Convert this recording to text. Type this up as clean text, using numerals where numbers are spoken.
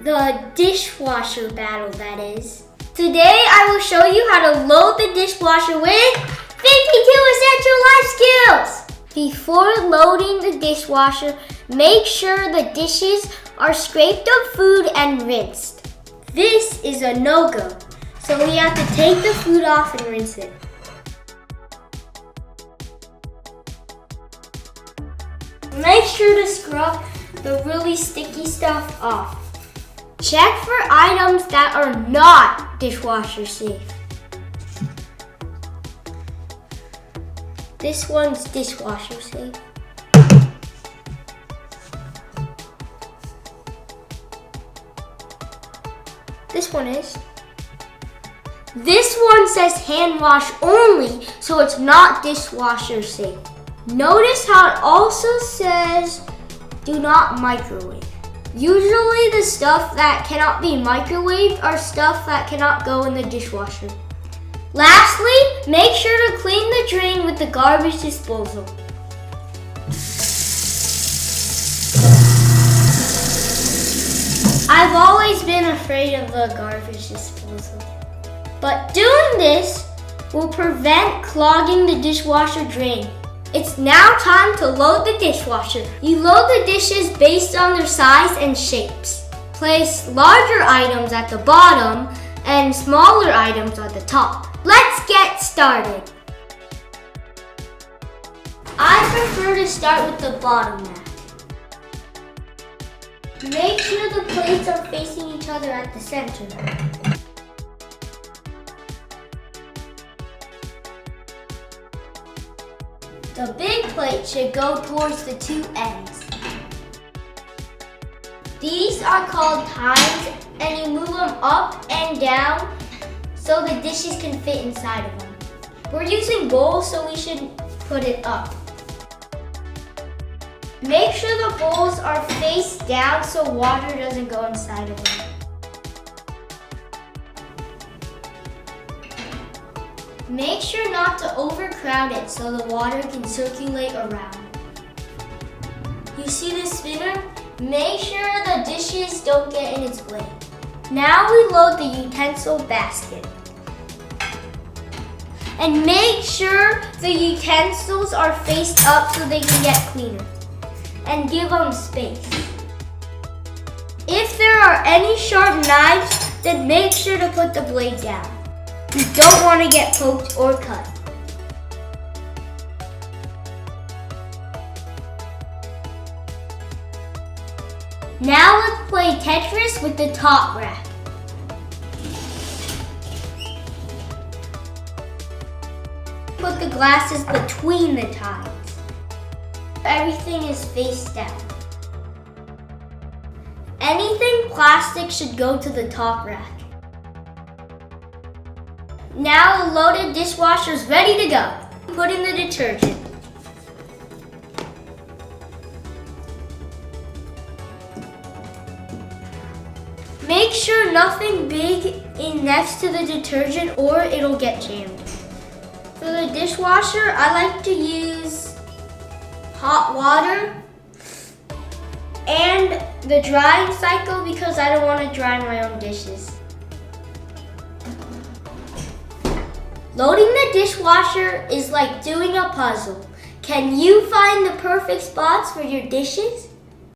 The dishwasher battle, that is. Today I will show you how to load the dishwasher with 52 essential life skills. Before loading the dishwasher, make sure the dishes are scraped of food and rinsed. This is a no-go, so we have to take the food off and rinse it. Make sure to scrub the really sticky stuff off. Check for items that are not dishwasher safe. This one's dishwasher safe. This one is. This one says hand wash only, so it's not dishwasher safe. Notice how it also says do not microwave. Usually the stuff that cannot be microwaved are stuff that cannot go in the dishwasher. Lastly, make sure to clean the drain with the garbage disposal. I've always been afraid of the garbage disposal, but doing this will prevent clogging the dishwasher drain. It's now time to load the dishwasher. You load the dishes based on their size and shapes. Place larger items at the bottom and smaller items at the top. Let's get started. I prefer to start with the bottom rack. Make sure the plates are facing each other at the center. The big plate should go towards the two ends. These are called tines, and you move them up and down so the dishes can fit inside of them. We're using bowls, so we should put it up. Make sure the bowls are face down so water doesn't go inside of them. Make sure not to overcrowd it so the water can circulate around. You see this spinner? Make sure the dishes don't get in its way. Now we load the utensil basket. And make sure the utensils are faced up so they can get cleaner. And give them space. If there are any sharp knives, then make sure to put the blade down. You don't want to get poked or cut. Now let's play Tetris with the top rack. Put the glasses between the tiles. Everything is face down. Anything plastic should go to the top rack. Now the loaded dishwasher is ready to go. Put in the detergent. Make sure nothing big is next to the detergent or it'll get jammed. For the dishwasher, I like to use hot water and the drying cycle because I don't want to dry my own dishes. Loading the dishwasher is like doing a puzzle. Can you find the perfect spots for your dishes?